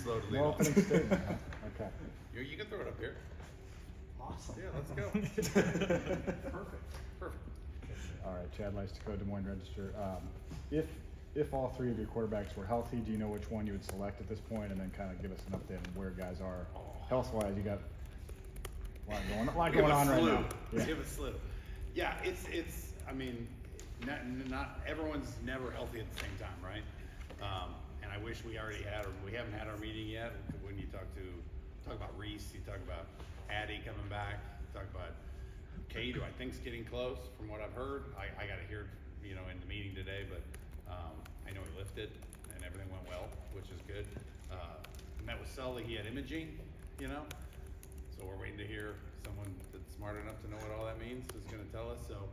slow to lead No off. opening statement, huh? Okay. You can throw it up here. Awesome. Yeah, let's go. Perfect. Perfect. All right, Chad Leistikow, Des Moines Register. If all three of your quarterbacks were healthy, do you know which one you would select at this point, and then kind of give us an update on where guys are health-wise? You got a lot going We have a on right slew. now. We Yeah. have a slew. Yeah, it's. I mean, not everyone's never healthy at the same time, right? And I wish we already had. We haven't had our meeting yet. When you talk about Reese, you talk about Addie coming back. You talk about Cade, who I think's getting close, from what I've heard. I got to hear, in the meeting today, but I know he lifted and everything went well, which is good. Met with Sully. He had imaging, So we're waiting to hear someone that's smart enough to know what all that means is going to tell us. So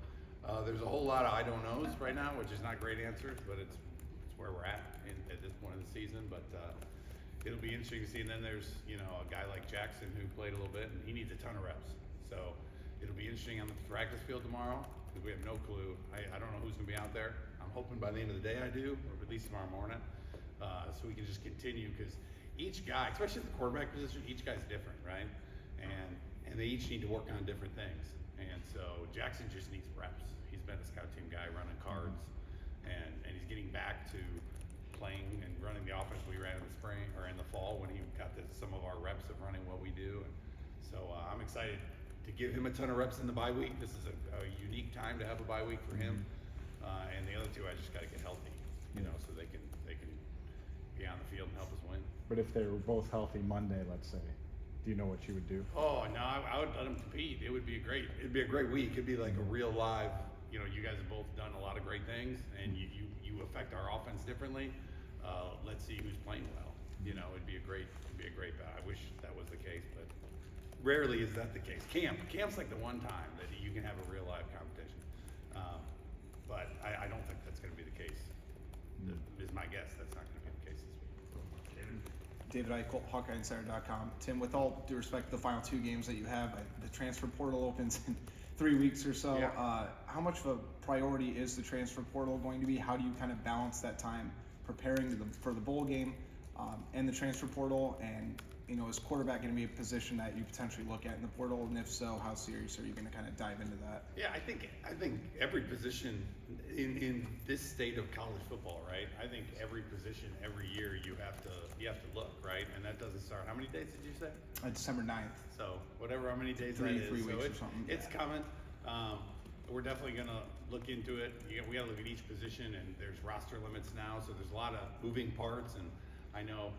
there's a whole lot of I don't knows right now, which is not great answers, but it's where we're at this point of the season. But it'll be interesting to see. And then there's a guy like Jackson who played a little bit, and he needs a ton of reps. So it'll be interesting on the practice field tomorrow because we have no clue. I don't know who's going to be out there. I'm hoping by the end of the day I do, or at least tomorrow morning, so we can just continue because each guy, especially the quarterback position, each guy's different, right? And they each need to work on different things. And so Jackson just needs reps. He's been a scout team guy running cards, and he's getting back to playing and running the offense we ran in the spring or in the fall when he got some of our reps of running what we do. And so I'm excited to give him a ton of reps in the bye week. This is a unique time to have a bye week for him. And the other two, I just got to get healthy, so they can be on the field and help us win. But if they were both healthy Monday, let's say, do you know what you would do? Oh no, I would let them compete. It'd be a great week. It'd be like a real live. You guys have both done a lot of great things, and you affect our offense differently. Let's see who's playing well. It'd be a great battle. I wish that was the case, but rarely is that the case. Camp's like the one time that you can have a real live competition. But I don't think that's going to be the case. Is my guess. That's not going to be the case this week. David Eichel, HawkeyeInsider.com. Tim, with all due respect to the final two games that you have, the transfer portal opens in 3 weeks or so. Yeah. How much of a priority is the transfer portal going to be? How do you kind of balance that time preparing for the bowl game and the transfer portal? And is quarterback going to be a position that you potentially look at in the portal? And if so, how serious are you going to kind of dive into that? Yeah, I think every position in this state of college football, right? I think every position every year you have to look, right? And that doesn't start. How many days did you say? December 9th. So whatever, how many days 3 that is. weeks So or something. It's coming. We're definitely going to look into it. We got to look at each position, and there's roster limits now, so there's a lot of moving parts. And I know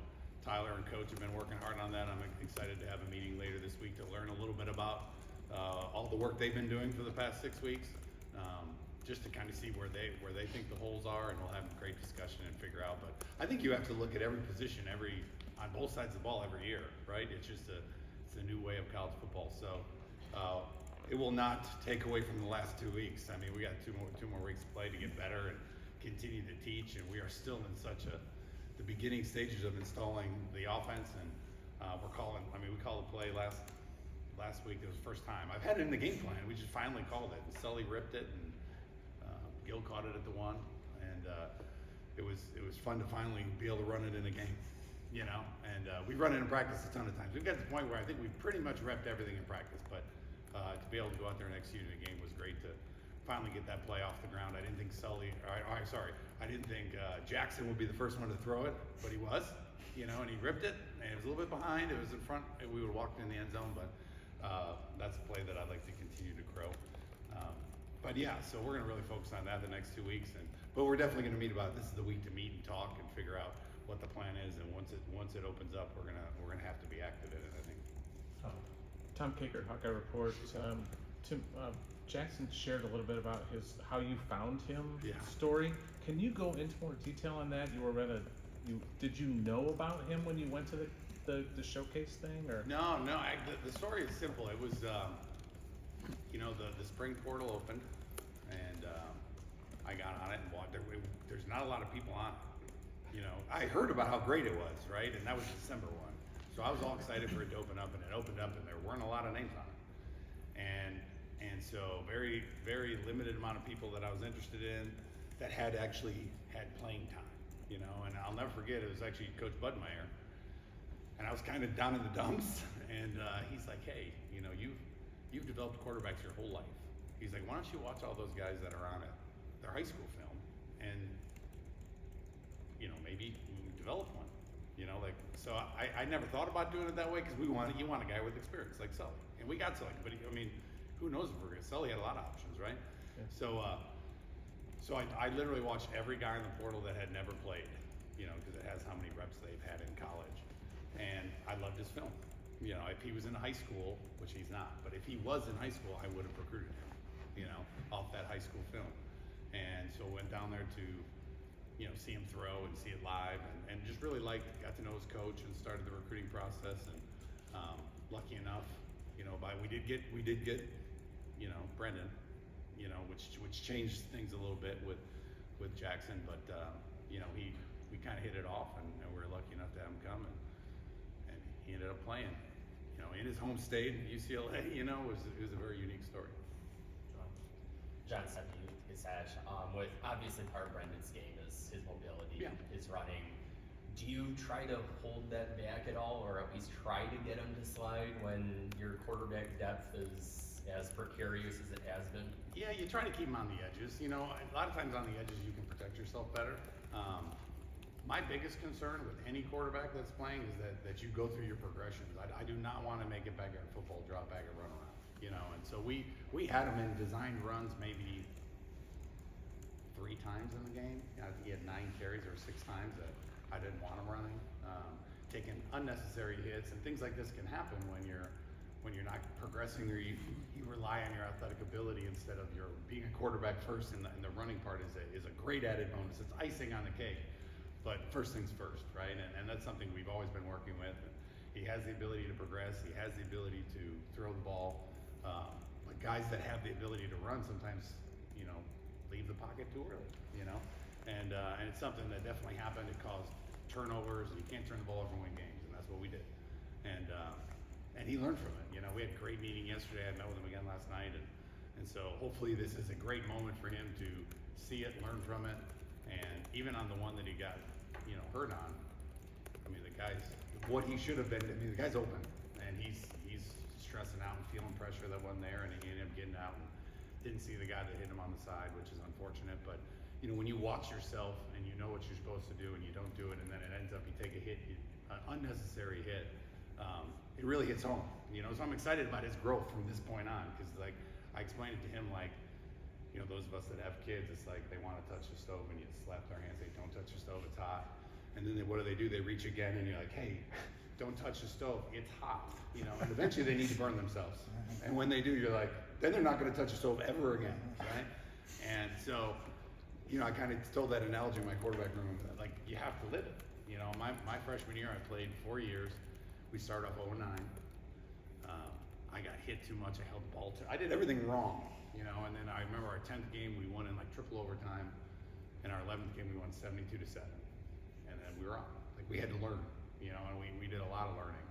Tyler and Coach have been working hard on that. I'm excited to have a meeting later this week to learn a little bit about all the work they've been doing for the past 6 weeks, just to kind of see where they think the holes are, and we'll have a great discussion and figure out. But I think you have to look at every position on both sides of the ball every year, right? It's just it's a new way of college football. So it will not take away from the last 2 weeks. I mean, we got two more weeks to play to get better and continue to teach, and we are still in the beginning stages of installing the offense, and we called the play last week. It was the first time. I've had it in the game plan. We just finally called it, and Sully ripped it, and Gil caught it at the one, and it was fun to finally be able to run it in a game, and we've run it in practice a ton of times. We've got to the point where I think we've pretty much repped everything in practice, but to be able to go out there and execute in a game was great to finally get that play off the ground. I didn't think I didn't think Jackson would be the first one to throw it, but he was, and he ripped it, and it was a little bit behind. It was in front, and we would have walked in the end zone, but that's a play that I'd like to continue to grow. But yeah, so we're gonna really focus on that the next 2 weeks, but we're definitely gonna meet about it. This is the week to meet and talk and figure out what the plan is, and once it opens up, we're gonna have to be active in it, I think. Tom Kakert, Hawkeye Report. Tim, Jackson shared a little bit about how you found him story. Can you go into more detail on that? Did you know about him when you went to the showcase thing, or? No. The story is simple. It was, the spring portal opened, and I got on it and walked. There's not a lot of people on it. I heard about how great it was, right? And that was December 1. So I was all excited for it to open up, and it opened up, and there weren't a lot of names on it. And so very, very limited amount of people that I was interested in that had playing time, and I'll never forget, it was actually Coach Budmeyer was kind of down in the dumps, and he's like, hey, you know, you've developed quarterbacks your whole life. He's like, why don't you watch all those guys that are on it, their high school film, and you know, maybe develop one. You know, like, so I never thought about doing it that way because you want a guy with experience like Sully, and we got Sully, but I mean, who knows if we're gonna? Sully had a lot of options, right? Yeah. So I literally watched every guy in the portal that had never played, you know, because it has how many reps they've had in college, and I loved his film. You know, if he was in high school, which he's not, but if he was in high school, I would have recruited him, you know, off that high school film, and so went down there to, you know, see him throw and see it live, and just really got to know his coach and started the recruiting process. And lucky enough, you know, we did get, you know, Brendan, you know, which changed things a little bit with Jackson, but you know, we kind of hit it off, and we were lucky enough to have him come, and he ended up playing, you know, in his home state, UCLA. You know, it was a very unique story. John Seppi, Gisash, with obviously part of Brendan's game is his mobility, Yeah. his running. Do you try to hold that back at all, or at least try to get him to slide when your quarterback depth is as precarious as it has been? Yeah, you try to keep him on the edges. You know, a lot of times on the edges you can protect yourself better. My biggest concern with any quarterback that's playing is that you go through your progressions. I do not want to make it backyard football, drop back, and run around. You know, and so we had him in designed runs maybe 3 times in the game. I think he had 9 carries or 6 times that I didn't want him running, taking unnecessary hits, and things like this can happen when you're not progressing, or you rely on your athletic ability instead of your being a quarterback first. And the running part is a great added bonus. It's icing on the cake, but first things first, right? And that's something we've always been working with. He has the ability to progress. He has the ability to throw the ball. But guys that have the ability to run sometimes, you know, leave the pocket too early, you know? And it's something that definitely happened. It caused turnovers, and you can't turn the ball over and win games, and that's what we did. And he learned from it. You know, we had a great meeting yesterday. I met with him again last night, and so hopefully this is a great moment for him to see it, learn from it, and even on the one that he got, you know, hurt on. I mean, the guy's what he should have been. I mean, the guy's open, and he's stressing out and feeling pressure that wasn't there, and he ended up getting out and didn't see the guy that hit him on the side, which is unfortunate. But you know, when you watch yourself and you know what you're supposed to do and you don't do it, and then it ends up you take a hit, an unnecessary hit, it really hits home. You know, so I'm excited about his growth from this point on, because like I explained it to him, like, you know, those of us that have kids, it's like they want to touch the stove and you slap their hands, say, don't touch the stove, it's hot. And then what do? They reach again, and you're like, hey, don't touch the stove, it's hot. You know, and eventually they need to burn themselves. And when they do, you're like, then they're not going to touch the stove ever again, right? And so, you know, I kind of told that analogy in my quarterback room, like, you have to live it. You know, my freshman year, I played 4 years. We started off 0-9. I got hit too much. I held the ball I did everything wrong, you know. And then I remember our 10th game, we won in like triple overtime. And our 11th game, we won 72-7. And then we were on. Like, we had to learn, you know, and we did a lot of learning.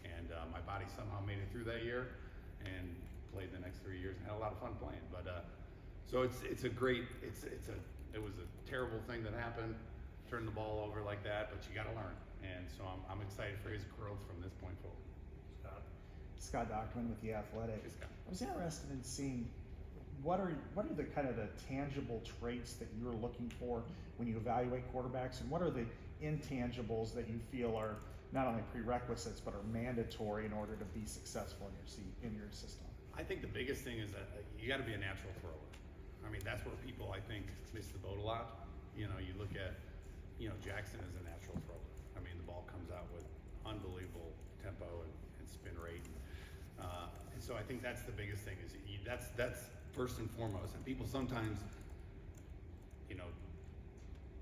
And my body somehow made it through that year and played the next 3 years and had a lot of fun playing. But so it was a terrible thing that happened, turn the ball over like that, but you got to learn. And so I'm excited for his growth from this point forward. Scott Dockman with The Athletic. Hey, Scott. I was interested in seeing what are the kind of the tangible traits that you're looking for when you evaluate quarterbacks, and what are the intangibles that you feel are not only prerequisites but are mandatory in order to be successful in your system? I think the biggest thing is that you got to be a natural thrower. I mean, that's where people, I think, miss the boat a lot. You know, you look at, you know, Jackson is a natural thrower. I mean, the ball comes out with unbelievable tempo and spin rate. And so I think that's the biggest thing is that's first and foremost. And people sometimes, you know,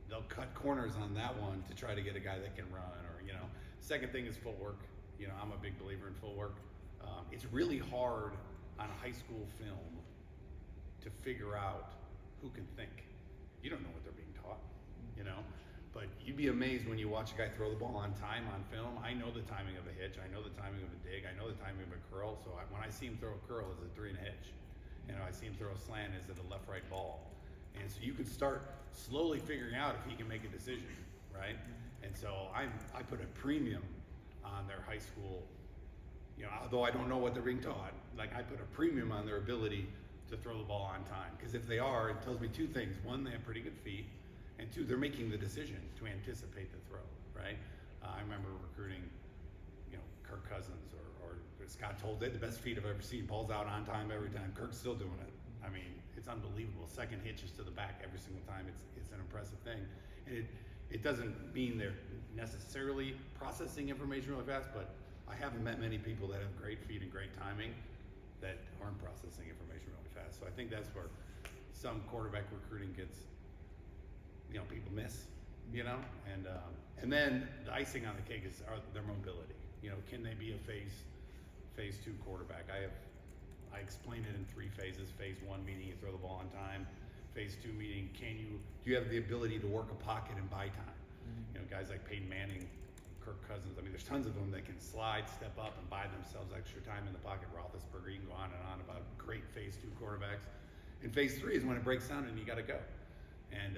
they'll cut corners on that one to try to get a guy that can run, or, you know. Second thing is footwork. You know, I'm a big believer in footwork. It's really hard on a high school film to figure out who can think. You don't know what they're being taught, you know. But you'd be amazed when you watch a guy throw the ball on time on film. I know the timing of a hitch. I know the timing of a dig. I know the timing of a curl. So when I see him throw a curl, it's a 3 and a hitch. You know, I see him throw a slant, is it a left-right ball? And so you can start slowly figuring out if he can make a decision, right? And so I put a premium on their high school. You know, although I don't know what they're being taught, like I put a premium on their ability to throw the ball on time. Because if they are, it tells me two things. One, they have pretty good feet, and two, they're making the decision to anticipate the throw, right? I remember recruiting, you know, Kirk Cousins or Scott Told. They had the best feet I've ever seen. Ball's out on time every time. Kirk's still doing it. I mean, it's unbelievable. Second hitches to the back every single time. It's an impressive thing. And it doesn't mean they're necessarily processing information really fast, but I haven't met many people that have great feet and great timing that aren't processing information really fast. So I think that's where some quarterback recruiting gets, you know, people miss, you know, and then the icing on the cake is their mobility. You know, can they be a phase 2 quarterback? I explain it in 3 phases. Phase 1 meaning you throw the ball on time. Phase 2 meaning do you have the ability to work a pocket and buy time? You know, guys like Peyton Manning, Kirk Cousins. I mean, there's tons of them that can slide, step up, and buy themselves extra time in the pocket. Roethlisberger, you can go on and on about great phase 2 quarterbacks. And phase 3 is when it breaks down and you got to go. And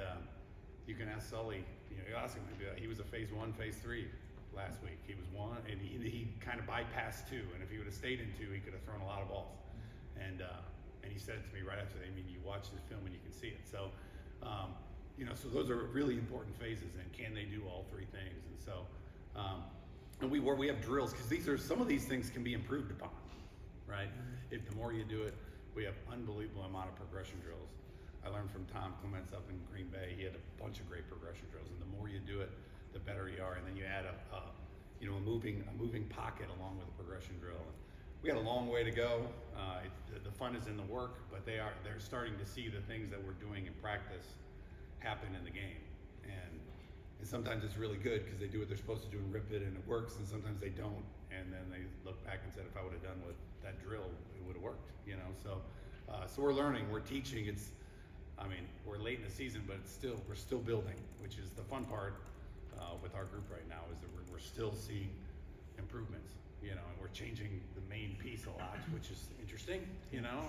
you can ask Sully. You know, you ask him. He was a phase 1, phase 3 last week. He was 1, and he kind of bypassed 2. And if he would have stayed in 2, he could have thrown a lot of balls. And he said it to me right after. I mean, you watch the film and you can see it. So, you know, so those are really important phases. And can they do all 3 things? And so, and we have drills because some of these things can be improved upon, right? If the more you do it, we have unbelievable amount of progression drills. I learned from Tom Clements up in Green Bay. He had a bunch of great progression drills, and the more you do it, the better you are. And then you add a moving pocket along with a progression drill. We got a long way to go. The fun is in the work, but they're starting to see the things that we're doing in practice happen in the game. And sometimes it's really good because they do what they're supposed to do and rip it and it works, and sometimes they don't. And then they look back and said, if I would have done with that drill, it would have worked, you know? So we're learning, we're teaching. We're late in the season, but we're still building, which is the fun part with our group right now is that we're still seeing improvements, you know, and we're changing the main piece a lot, which is interesting, you know?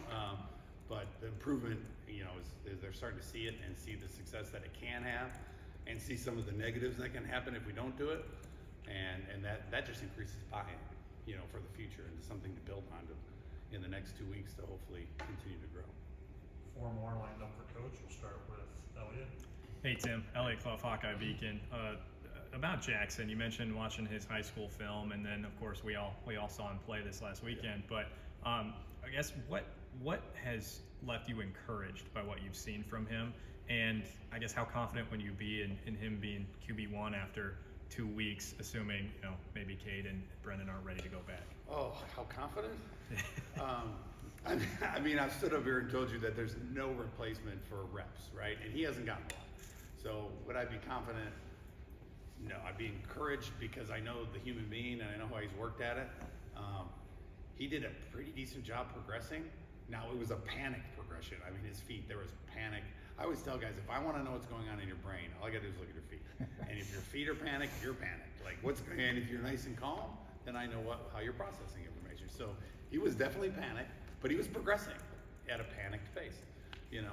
But the improvement, you know, is they're starting to see it and see the success that it can have, and see some of the negatives that can happen if we don't do it, and that just increases buy-in, you know, for the future and something to build on in the next 2 weeks to hopefully continue to grow. 4 more lined up for coach. We'll start with Elliot. Hey Tim, Elliot Clough, Hawkeye Beacon. About Jackson, you mentioned watching his high school film, and then of course we all saw him play this last weekend. But I guess what has left you encouraged by what you've seen from him, and I guess how confident would you be in him being QB1 after 2 weeks, assuming maybe Cade and Brendan aren't ready to go back? Oh, how confident? I've stood up here and told you that there's no replacement for reps, right? And he hasn't gotten one. So would I be confident? No, I'd be encouraged because I know the human being and I know how he's worked at it. He did a pretty decent job progressing. Now it was a panic progression. His feet, there was panic. I always tell guys, if I want to know what's going on in your brain, all I got to do is look at your feet. And if your feet are panicked, you're panicked. And if you're nice and calm, then I know how you're processing information. So he was definitely panicked, but he was progressing at a panicked pace, and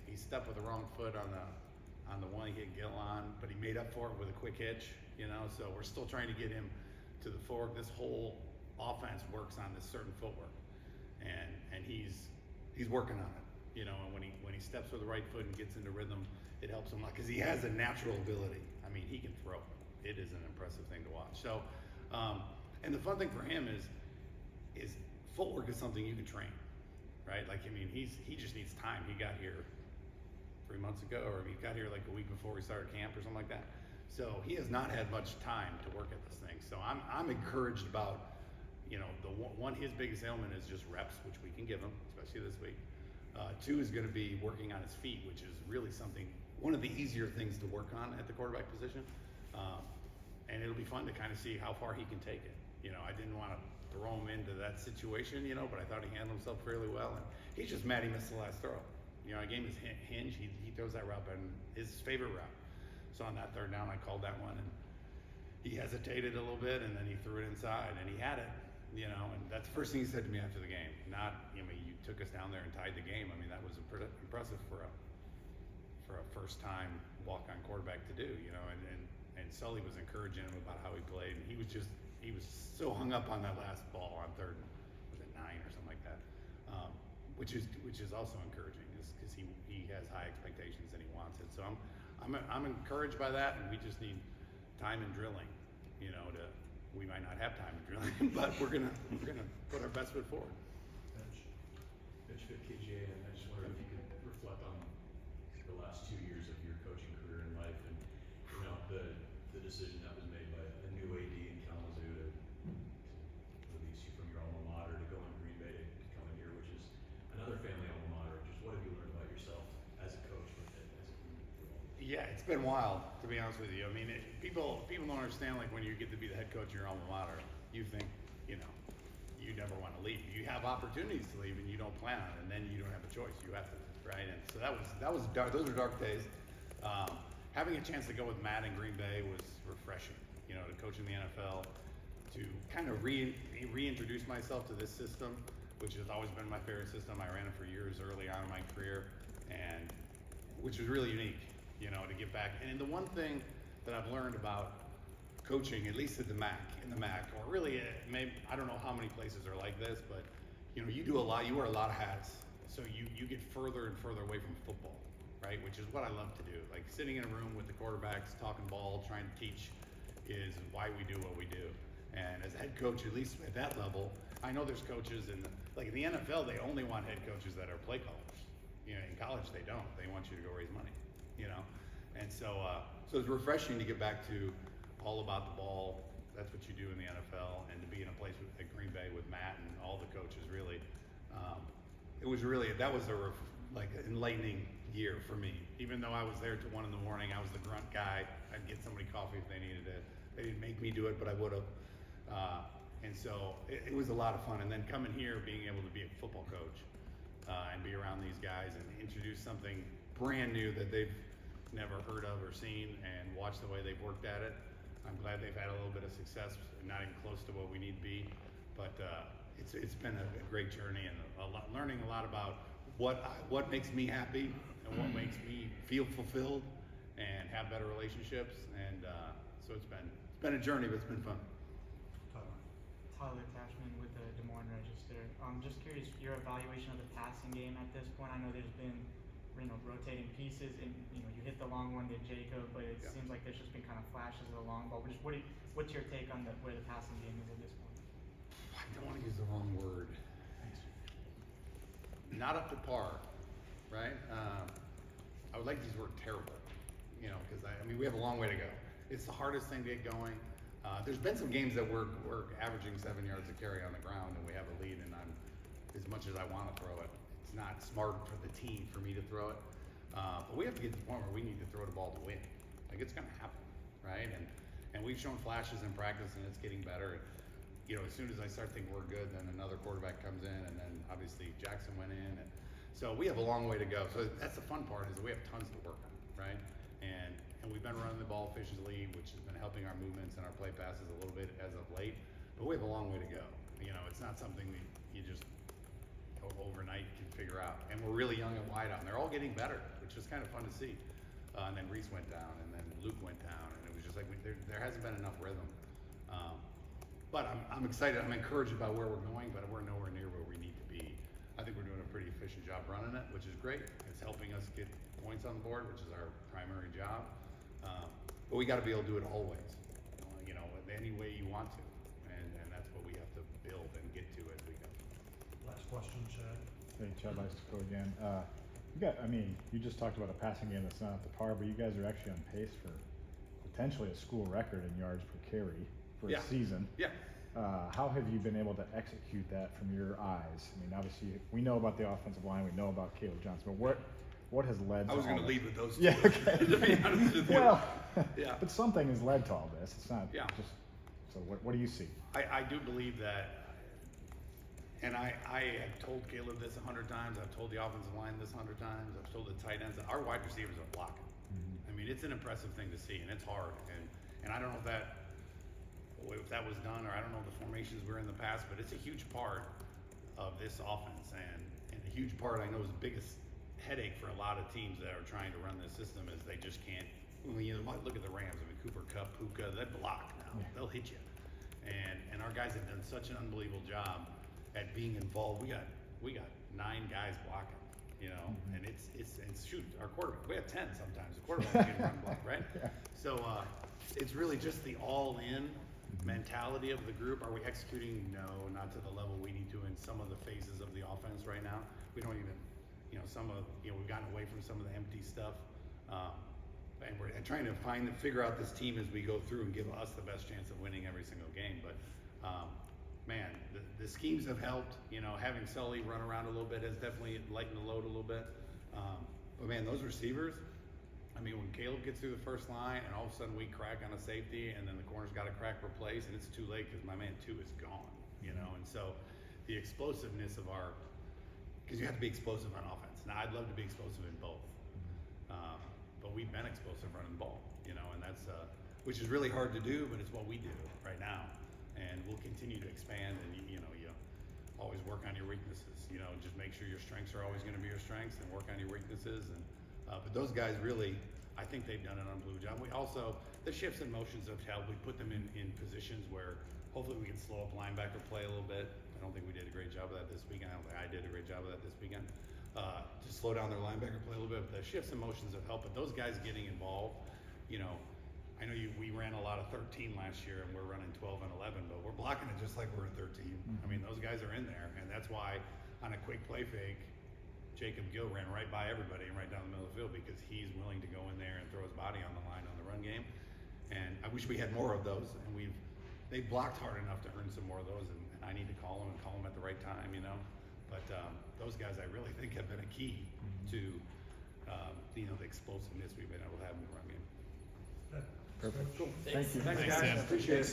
he stepped with the wrong foot on the one he hit Gill on, but he made up for it with a quick hitch, so we're still trying to get him to the forward. This whole offense works on this certain footwork, and he's working on it, and when he steps with the right foot and gets into rhythm, it helps him a lot because he has a natural ability. He can throw. It is an impressive thing to watch. So, and the fun thing for him is footwork is something you can train, right? He just needs time. He got here 3 months ago, or he got here like a week before we started camp or something like that. So he has not had much time to work at this thing. So I'm encouraged about, his biggest ailment is just reps, which we can give him, especially this week. 2 is going to be working on his feet, which is really one of the easier things to work on at the quarterback position. And it'll be fun to kind of see how far he can take it. I didn't want to throw him into that situation, but I thought he handled himself fairly well. And he's just mad he missed the last throw. I gave him his hinge. He throws that route, and his favorite route. So on that third down, I called that one, and he hesitated a little bit, and then he threw it inside, and he had it. And that's the first thing he said to me after the game. Not, you took us down there and tied the game. That was impressive for a first-time walk-on quarterback to do. And and Sully was encouraging him about how he played, and he was so hung up on that last ball on third, was it 9 or something like that, which is also encouraging, is because he has high expectations and he wants it. So I'm encouraged by that, and we just need time and drilling, we might not have time and drilling, but we're gonna put our best foot forward. Mitch Fitt, KGA, and I just wondered if you could reflect on the last 2 years of your coaching career and life, and the decision that was made by a new AD in Kalamazoo to release you from your alma mater to go in Green Bay to come in here, which is another family alma mater. Just what have you learned about yourself as a coach with it? Yeah, it's been wild, to be honest with you. I mean, people don't understand, like, when you get to be the head coach of your alma mater, you think, you never want to leave. You have opportunities to leave and you don't plan on it, and then you don't have a choice. You have to, right? And so that was dark. Those were dark days. Having a chance to go with Matt in Green Bay was refreshing. To coach in the NFL, to kind of reintroduce myself to this system, which has always been my favorite system. I ran it for years early on in my career, and which was really unique. To get back. And the one thing that I've learned about coaching, at least in the MAC, or really, maybe I don't know how many places are like this, but you do a lot. You wear a lot of hats, so you get further and further away from football, right? Which is what I love to do. Like sitting in a room with the quarterbacks, talking ball, trying to teach, is why we do what we do. And as a head coach, at least at that level, I know there's coaches in the NFL. They only want head coaches that are play callers. In college they don't. They want you to go raise money. And so it's refreshing to get back to all about the ball. That's what you do in the NFL, and to be in a place like Green Bay with Matt and all the coaches, really, it was really an enlightening year for me. Even though I was there till 1 a.m, I was the grunt guy. I'd get somebody coffee if they needed it. They didn't make me do it, but I would have. And so it was a lot of fun. And then coming here, being able to be a football coach and be around these guys and introduce something brand new that they've never heard of or seen, and watch the way they've worked at it. I'm glad they've had a little bit of success, not even close to what we need to be, but it's been a great journey, and learning a lot about what makes me happy and what makes me feel fulfilled and have better relationships, and so it's been a journey, but it's been fun. Tyler Cashman with the Des Moines Register. Just curious, your evaluation of the passing game at this point. I know there's been rotating pieces, and you hit the long one to Jacob, but it seems like there's just been kind of flashes of the long ball. Just what's your take on where the passing game is at this point? I don't want to use the wrong word. Not up to par, right? I would like to use the word terrible, because we have a long way to go. It's the hardest thing to get going. There's been some games that we're averaging 7 yards a carry on the ground, and we have a lead, and I'm, as much as I want to throw it, it's not smart for the team for me to throw it. But we have to get to the point where we need to throw the ball to win. Like, it's going to happen, right? And we've shown flashes in practice, and it's getting better. As soon as I start thinking we're good, then another quarterback comes in, and then obviously Jackson went in, and so we have a long way to go. So that's the fun part, is that we have tons to work on, right? And we've been running the ball efficiently, which has been helping our movements and our play passes a little bit as of late. But we have a long way to go. It's not something that you just overnight can figure out. And we're really young and wide out, and they're all getting better, which is kind of fun to see. And then Reese went down, and then Luke went down, and it was just like there hasn't been enough rhythm. But I'm excited. I'm encouraged about where we're going, but we're nowhere near where we need to be. I think we're doing a pretty efficient job running it, which is great. It's helping us get points on the board, which is our primary job. But we got to be able to do it always, any way you want to, and that's what we have to build and get to as we go. Last question, Chad. Hey, Chad Leistikow again. You just talked about a passing game that's not up to par, but you guys are actually on pace for potentially a school record in yards per carry for a season. Yeah. How have you been able to execute that from your eyes? Obviously, we know about the offensive line, we know about Caleb Johnson, but what has led to I was all going to this? lead with those two. Yeah, okay. To be honest with you. Well, yeah. But something has led to all this. It's not Yeah. just. So what do you see? I do believe that, and I have told Caleb this 100 times. I've told the offensive line this 100 times. I've told the tight ends that our wide receivers are blocking. Mm-hmm. It's an impressive thing to see, and it's hard. And I don't know if that was done, or I don't know the formations were in the past, but it's a huge part of this offense, and a huge part I know is the biggest headache for a lot of teams that are trying to run this system is they just can't when you look at the Rams, I mean, Cooper Kupp, Puka, they block now. Yeah. They'll hit you. And our guys have done such an unbelievable job at being involved. We got 9 guys blocking, you know, and it's shoot, our quarterback, we have 10 sometimes. The quarterback can run block, right? Yeah. So it's really just the all-in mentality of the group. Are we executing? No, not to the level we need to in some of the phases of the offense right now. We don't even, you know, we've gotten away from some of the empty stuff. And we're trying to figure out this team as we go through and give us the best chance of winning every single game. But man, the schemes have helped. You know, having Sully run around a little bit has definitely lightened the load a little bit. But man, those receivers, I mean, when Caleb gets through the first line and all of a sudden we crack on a safety and then the corner's got to crack replace and it's too late because my man 2 is gone, you know? And so the explosiveness of because you have to be explosive on offense. Now, I'd love to be explosive in both. But we've been explosive running the ball, you know, and that's, which is really hard to do, but it's what we do right now. And we'll continue to expand and, you know, you always work on your weaknesses, you know, just make sure your strengths are always going to be your strengths and work on your weaknesses. And, but those guys really, I think they've done an unbelievable job. We also, the shifts and motions have helped. We put them in positions where hopefully we can slow up linebacker play a little bit. I don't think we did a great job of that this weekend. I don't think I did a great job of that this weekend. To slow down their linebacker play a little bit. But the shifts and motions have helped. But those guys getting involved, you know, I know we ran a lot of 13 last year and we're running 12 and 11, but we're blocking it just like we're in 13. I mean, those guys are in there. And that's why on a quick play fake, Jacob Gill ran right by everybody and right down the middle of the field because he's willing to go in there and throw his body on the line on the run game. And I wish we had more of those. And they blocked hard enough to earn some more of those. And I need to call them at the right time, you know. But those guys I really think have been a key to you know, the explosiveness we've been able to have in the run game. Perfect. Thanks. Thank you. Thanks, Thanks, guys. Tim. Appreciate it.